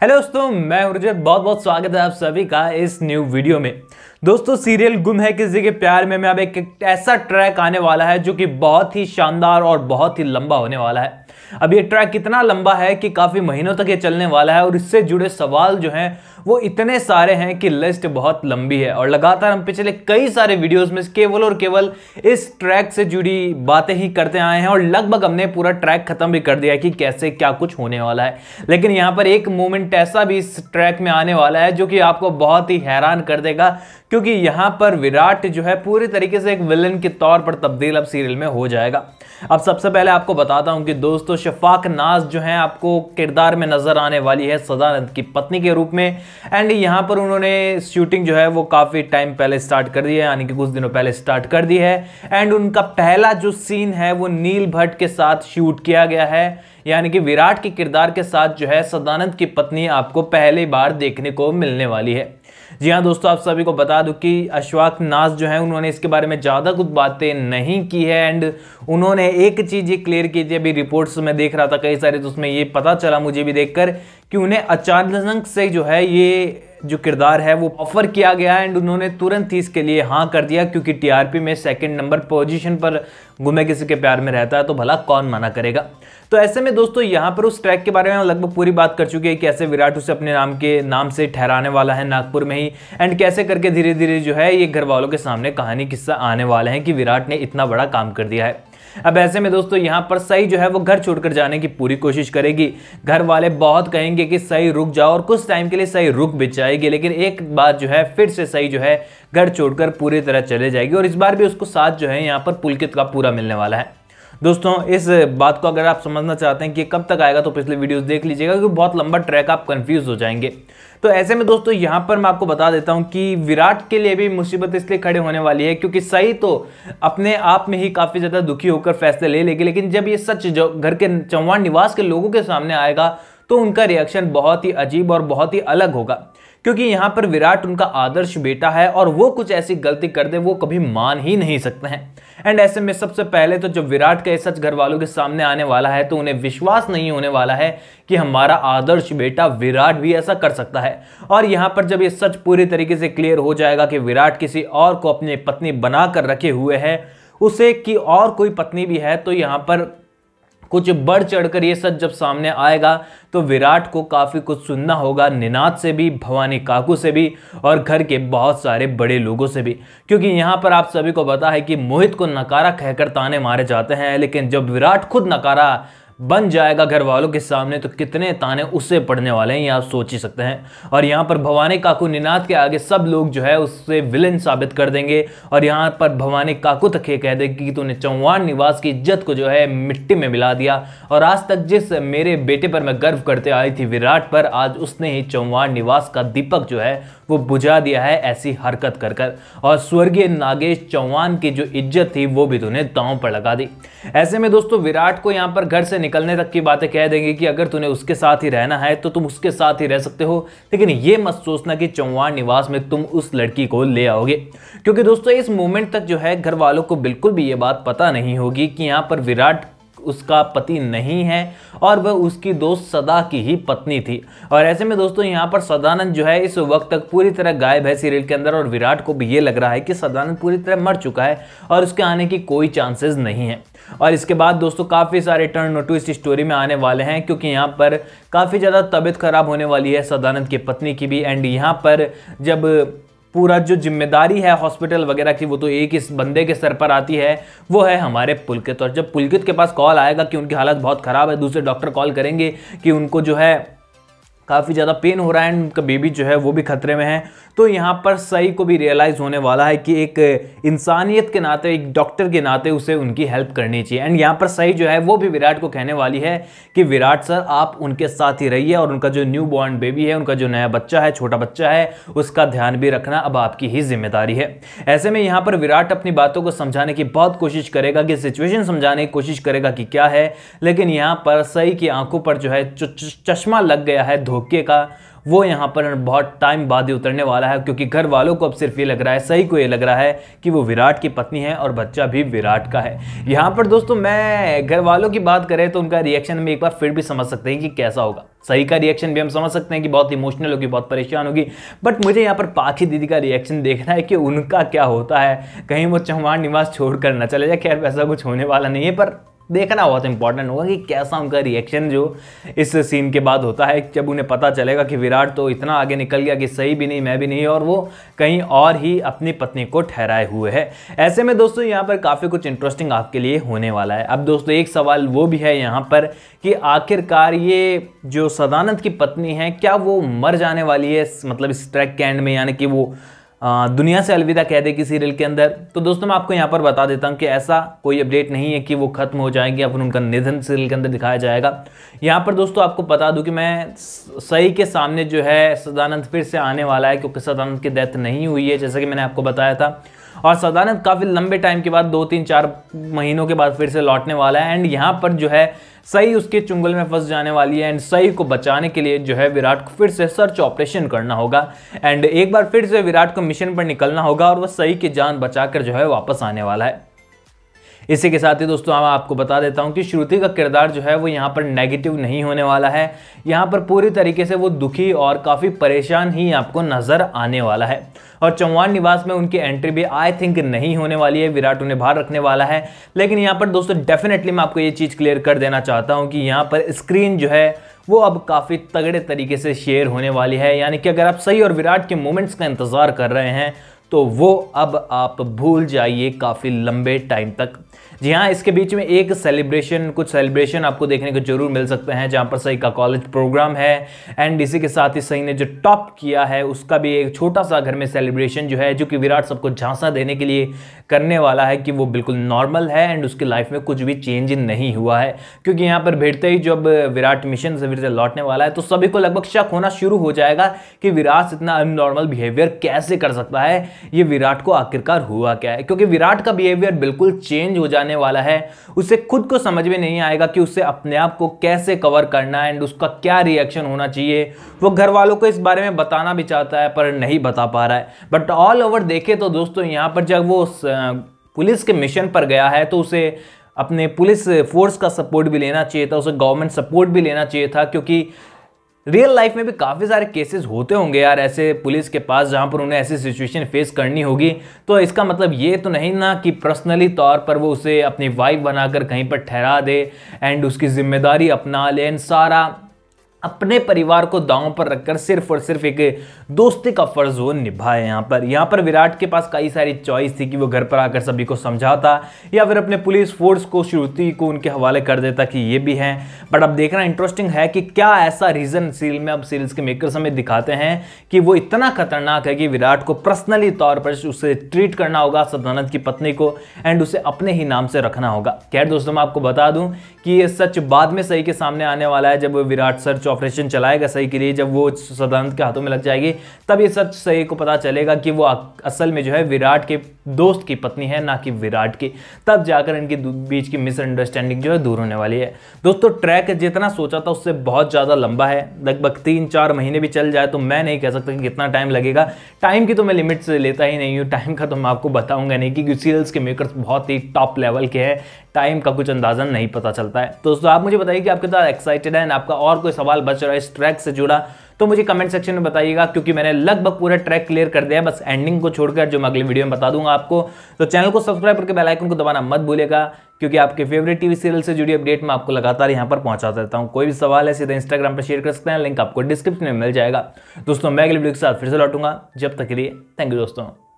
Hello दोस्तों, मैं उर्जित। बहुत बहुत स्वागत है आप सभी का इस न्यू वीडियो में। दोस्तों, सीरियल गुम है किसी के प्यार में अब एक ऐसा ट्रैक आने वाला है जो कि बहुत ही शानदार और बहुत ही लंबा होने वाला है। अब ये ट्रैक कितना लंबा है कि काफी महीनों तक ये चलने वाला है और इससे जुड़े सवाल जो हैं वो इतने सारे हैं कि लिस्ट बहुत लंबी है। और लगातार हम पिछले कई सारे वीडियोस में केवल और केवल इस ट्रैक से जुड़ी बातें ही करते आए हैं और लगभग हमने पूरा ट्रैक खत्म भी कर दिया कि कैसे क्या कुछ होने वाला है। लेकिन यहाँ पर एक मोमेंट ऐसा भी इस ट्रैक में आने वाला है जो कि आपको बहुत ही हैरान कर देगा, क्योंकि यहां पर विराट जो है पूरी तरीके से एक विलन के तौर पर तब्दील अब सीरियल में हो जाएगा। अब सबसे पहले आपको बताता हूं कि दोस्तों, शफाक नाज जो है आपको किरदार में नजर आने वाली है सदानंद की पत्नी के रूप में। एंड यहां पर उन्होंने शूटिंग जो है वो काफी टाइम पहले स्टार्ट कर दी है, यानी कि कुछ दिनों पहले स्टार्ट कर दी है। एंड उनका पहला जो सीन है वो नील भट्ट के साथ शूट किया गया है, यानी कि विराट के किरदार के साथ जो है सदानंद की पत्नी आपको पहली बार देखने को मिलने वाली है। जी हाँ दोस्तों, आप सभी को बता दूं कि अशफाक नाज जो है उन्होंने इसके बारे में ज़्यादा कुछ बातें नहीं की है। एंड उन्होंने एक चीज़ ये क्लियर की थी, अभी रिपोर्ट्स में देख रहा था कई सारे, तो उसमें ये पता चला मुझे भी देखकर कि उन्हें अचानक से जो है ये जो किरदार है वो ऑफर किया गया एंड उन्होंने तुरंत ही इसके लिए हाँ कर दिया, क्योंकि टीआरपी में सेकंड नंबर पोजीशन पर गुमे किसी के प्यार में रहता है तो भला कौन मना करेगा। तो ऐसे में दोस्तों यहाँ पर उस ट्रैक के बारे में लगभग पूरी बात कर चुके हैं, कैसे विराट उसे अपने नाम से ठहराने वाला है नागपुर में ही, एंड कैसे करके धीरे धीरे जो है ये घर वालों के सामने कहानी किस्सा आने वाले हैं कि विराट ने इतना बड़ा काम कर दिया है। अब ऐसे में दोस्तों यहाँ पर सई जो है वो घर छोड़कर जाने की पूरी कोशिश करेगी। घर वाले बहुत कहेंगे कि सई रुक जाओ और कुछ टाइम के लिए सई रुक भी जाएगी, लेकिन एक बार जो है फिर से सई जो है घर छोड़कर पूरी तरह चले जाएगी और इस बार भी उसको साथ जो है यहाँ पर पुलकित का पूरा मिलने वाला है। दोस्तों, इस बात को अगर आप समझना चाहते हैं कि कब तक आएगा तो पिछले वीडियोस देख लीजिएगा, क्योंकि बहुत लंबा ट्रैक, आप कंफ्यूज हो जाएंगे। तो ऐसे में दोस्तों यहाँ पर मैं आपको बता देता हूँ कि विराट के लिए भी मुसीबत इसलिए खड़े होने वाली है क्योंकि सही तो अपने आप में ही काफी ज्यादा दुखी होकर फैसले ले लेगी, लेकिन जब ये सच जो घर के चौहान निवास के लोगों के सामने आएगा तो उनका रिएक्शन बहुत ही अजीब और बहुत ही अलग होगा, क्योंकि यहाँ पर विराट उनका आदर्श बेटा है और वो कुछ ऐसी गलती कर दे वो कभी मान ही नहीं सकते हैं। एंड ऐसे में सबसे पहले तो जब विराट का सच घर वालों के सामने आने वाला है तो उन्हें विश्वास नहीं होने वाला है कि हमारा आदर्श बेटा विराट भी ऐसा कर सकता है। और यहाँ पर जब ये सच पूरी तरीके से क्लियर हो जाएगा कि विराट किसी और को अपनी पत्नी बनाकर रखे हुए है, उसे की और कोई पत्नी भी है, तो यहाँ पर कुछ बढ़ चढ़कर ये सच जब सामने आएगा तो विराट को काफी कुछ सुनना होगा, निनाद से भी, भवानी काकू से भी और घर के बहुत सारे बड़े लोगों से भी, क्योंकि यहाँ पर आप सभी को पता है कि मोहित को नकारा कहकर ताने मारे जाते हैं, लेकिन जब विराट खुद नकारा बन जाएगा घर वालों के सामने तो कितने ताने उससे पड़ने वाले हैं ये आप सोच ही सकते हैं। और यहाँ पर भवानी काकू निनाद के आगे सब लोग जो है उससे विलेन साबित कर देंगे और यहाँ पर भवानी काकू तक ये कह देगी कि तूने चौहान निवास की इज्जत को जो है मिट्टी में मिला दिया और आज तक जिस मेरे बेटे पर मैं गर्व करते आई थी विराट पर, आज उसने ही चौहान निवास का दीपक जो है वो बुझा दिया है ऐसी हरकत कर कर, और स्वर्गीय नागेश चौहान की जो इज्जत थी वो भी तूने दांव पर लगा दी। ऐसे में दोस्तों विराट को यहाँ पर घर से निकलने तक की बातें कह देंगे कि अगर तूने उसके साथ ही रहना है तो तुम उसके साथ ही रह सकते हो, लेकिन ये मत सोचना कि चौहान निवास में तुम उस लड़की को ले आओगे, क्योंकि दोस्तों इस मोमेंट तक जो है घर वालों को बिल्कुल भी ये बात पता नहीं होगी कि यहाँ पर विराट उसका पति नहीं है और वह उसकी दोस्त सदा की ही पत्नी थी। और ऐसे में दोस्तों यहाँ पर सदानंद जो है इस वक्त तक पूरी तरह गायब है सीरियल के अंदर और विराट को भी ये लग रहा है कि सदानंद पूरी तरह मर चुका है और उसके आने की कोई चांसेस नहीं है। और इसके बाद दोस्तों काफ़ी सारे टर्न और ट्विस्ट स्टोरी में आने वाले हैं, क्योंकि यहाँ पर काफ़ी ज़्यादा तबीयत खराब होने वाली है सदानंद की पत्नी की भी। एंड यहाँ पर जब पूरा जो जिम्मेदारी है हॉस्पिटल वगैरह की वो तो एक इस बंदे के सर पर आती है, वो है हमारे पुलकित। और जब पुलकित के पास कॉल आएगा कि उनकी हालत बहुत ख़राब है, दूसरे डॉक्टर कॉल करेंगे कि उनको जो है काफ़ी ज़्यादा पेन हो रहा है, उनका बेबी जो है वो भी खतरे में है, तो यहाँ पर सई को भी रियलाइज़ होने वाला है कि एक इंसानियत के नाते, एक डॉक्टर के नाते उसे उनकी हेल्प करनी चाहिए। एंड यहाँ पर सई जो है वो भी विराट को कहने वाली है कि विराट सर आप उनके साथ ही रहिए और उनका जो न्यू बॉर्न बेबी है, उनका जो नया बच्चा है, छोटा बच्चा है, उसका ध्यान भी रखना अब आपकी ही जिम्मेदारी है। ऐसे में यहाँ पर विराट अपनी बातों को समझाने की बहुत कोशिश करेगा, कि सिचुएशन समझाने की कोशिश करेगा कि क्या है, लेकिन यहाँ पर सई की आंखों पर जो है चश्मा लग गया है धोखे का, वो यहाँ पर बहुत टाइम बाद ही उतरने वाला है, क्योंकि घर वालों को अब सिर्फ ये लग रहा है, सही को ये लग रहा है कि वो विराट की पत्नी है और बच्चा भी विराट का है। यहाँ पर दोस्तों मैं घर वालों की बात करें तो उनका रिएक्शन में एक बार फिर भी समझ सकते हैं कि कैसा होगा। सही का रिएक्शन भी हम समझ सकते हैं कि बहुत इमोशनल होगी, बहुत परेशान होगी, बट मुझे यहाँ पर पाखी दीदी का रिएक्शन देखना है कि उनका क्या होता है, कहीं वो चौहान निवास छोड़कर न चले जाए। खैर वैसा कुछ होने वाला नहीं है, पर देखना बहुत इंपॉर्टेंट होगा कि कैसा उनका रिएक्शन जो इस सीन के बाद होता है, जब उन्हें पता चलेगा कि विराट तो इतना आगे निकल गया कि सही भी नहीं मैं भी नहीं, और वो कहीं और ही अपनी पत्नी को ठहराए हुए है। ऐसे में दोस्तों यहाँ पर काफ़ी कुछ इंटरेस्टिंग आपके लिए होने वाला है। अब दोस्तों एक सवाल वो भी है यहाँ पर कि आखिरकार ये जो सदानंद की पत्नी है क्या वो मर जाने वाली है, मतलब इस ट्रैक के एंड में, यानी कि वो दुनिया से अलविदा कह दे कि सीरियल के अंदर। तो दोस्तों मैं आपको यहाँ पर बता देता हूँ कि ऐसा कोई अपडेट नहीं है कि वो खत्म हो जाएंगे या फिर उनका निधन सीरियल के अंदर दिखाया जाएगा। यहाँ पर दोस्तों आपको बता दूं कि मैं सही के सामने जो है सदानंद फिर से आने वाला है, क्योंकि सदानंद की डेथ नहीं हुई है जैसा कि मैंने आपको बताया था, और सदानंद काफ़ी लंबे टाइम के बाद 2-3-4 महीनों के बाद फिर से लौटने वाला है। एंड यहाँ पर जो है सही उसके चुंगल में फंस जाने वाली है, एंड सही को बचाने के लिए जो है विराट को फिर से सर्च ऑपरेशन करना होगा, एंड एक बार फिर से विराट को मिशन पर निकलना होगा और वह सही की जान बचाकर जो है वापस आने वाला है। इसी के साथ ही दोस्तों मैं आपको बता देता हूं कि श्रुति का किरदार जो है वो यहाँ पर नेगेटिव नहीं होने वाला है। यहाँ पर पूरी तरीके से वो दुखी और काफ़ी परेशान ही आपको नज़र आने वाला है, और चौहान निवास में उनकी एंट्री भी आई थिंक नहीं होने वाली है, विराट उन्हें बाहर रखने वाला है। लेकिन यहाँ पर दोस्तों डेफिनेटली मैं आपको ये चीज़ क्लियर कर देना चाहता हूँ कि यहाँ पर स्क्रीन जो है वो अब काफ़ी तगड़े तरीके से शेयर होने वाली है, यानी कि अगर आप सही और विराट के मोमेंट्स का इंतज़ार कर रहे हैं तो वो अब आप भूल जाइए काफ़ी लंबे टाइम तक। जी हाँ, इसके बीच में एक कुछ सेलिब्रेशन आपको देखने को जरूर मिल सकते हैं, जहाँ पर सही का कॉलेज प्रोग्राम है, एंड इसी के साथ ही सही ने जो टॉप किया है उसका भी एक छोटा सा घर में सेलिब्रेशन जो है, जो कि विराट सबको झांसा देने के लिए करने वाला है कि वो बिल्कुल नॉर्मल है एंड उसकी लाइफ में कुछ भी चेंज नहीं हुआ है। क्योंकि यहाँ पर भिड़ते ही जब विराट मिशन से फिर से लौटने वाला है तो सभी को लगभग शक होना शुरू हो जाएगा कि विराट इतना अननॉर्मल बिहेवियर कैसे कर सकता है, ये विराट को आखिरकार हुआ क्या है। क्योंकि विराट का बिहेवियर बिल्कुल चेंज हो जाने वाला है, उसे खुद को समझ में नहीं आएगा कि उसे अपने आप को कैसे कवर करना है एंड उसका क्या रिएक्शन होना चाहिए। वो घर वालों को इस बारे में बताना भी चाहता है पर नहीं बता पा रहा है। बट ऑल ओवर देखे तो दोस्तों यहाँ पर जब वो पुलिस के मिशन पर गया है तो उसे अपने पुलिस फोर्स का सपोर्ट भी लेना चाहिए था, उसे गवर्नमेंट सपोर्ट भी लेना चाहिए था, क्योंकि रियल लाइफ में भी काफ़ी सारे केसेस होते होंगे यार ऐसे पुलिस के पास जहां पर उन्हें ऐसी सिचुएशन फेस करनी होगी। तो इसका मतलब ये तो नहीं ना कि पर्सनली तौर पर वो उसे अपनी वाइफ बनाकर कहीं पर ठहरा दे एंड उसकी जिम्मेदारी अपना ले एंड सारा अपने परिवार को दांव पर रखकर सिर्फ और सिर्फ एक दोस्ती का फर्ज वो निभाए। यहाँ पर विराट के पास कई सारी चॉइस थी कि वो घर पर आकर सभी को समझाता या फिर अपने पुलिस फोर्स को श्रुति को उनके हवाले कर देता कि ये भी हैं। बट अब देखना इंटरेस्टिंग है कि क्या ऐसा रीजन सीरियल में अब सीरीज के मेकर्स हमें दिखाते हैं कि वो इतना खतरनाक है कि विराट को पर्सनली तौर पर उसे ट्रीट करना होगा सदानंद की पत्नी को एंड उसे अपने ही नाम से रखना होगा। खैर दोस्तों मैं आपको बता दूं कि ये सच बाद में सही के सामने आने वाला है, जब विराट सर्च ऑपरेशन चलाएगा सही के लिए, जब वो सदानंद के हाथों में लग जाएगी तब ये सच सही को पता चलेगा कि वो असल में जो है विराट के दोस्त की पत्नी है ना कि विराट की। तब जाकर इनके बीच की मिसअंडरस्टैंडिंग जो है दूर होने वाली है। दोस्तों ट्रैक जितना सोचा था उससे बहुत ज़्यादा लंबा है, लगभग 3-4 महीने भी चल जाए तो मैं नहीं कह सकता कि कितना टाइम लगेगा। टाइम की तो मैं लिमिट से लेता ही नहीं हूँ, टाइम का तो मैं आपको बताऊंगा नहीं क्योंकि सीरियल्स के मेकर्स बहुत ही टॉप लेवल के हैं, टाइम का कुछ अंदाजा नहीं पता चलता है। तो दोस्तों आप मुझे बताइए कि आपके साथ एक्साइटेड है, आपका और कोई सवाल बच रहा है इस ट्रैक से जुड़ा तो मुझे कमेंट सेक्शन में बताइएगा, क्योंकि मैंने लगभग पूरा ट्रैक क्लियर कर दिया है, बस एंडिंग को छोड़कर जो मैं अगले वीडियो में बता दूंगा आपको। तो चैनल को सब्सक्राइब करके बेल आइकन को दबाना मत भूलिएगा, क्योंकि आपके फेवरेट टीवी सीरियल से जुड़ी अपडेट मैं आपको लगातार यहाँ पर पहुंचाता रहता हूँ। कोई भी सवाल है सीधे इंस्टाग्राम पर शेयर कर सकते हैं, लिंक आपको डिस्क्रिप्शन में मिल जाएगा। दोस्तों मैं अगले वीडियो के साथ फिर से लौटूंगा, जब तक के लिए थैंक यू दोस्तों।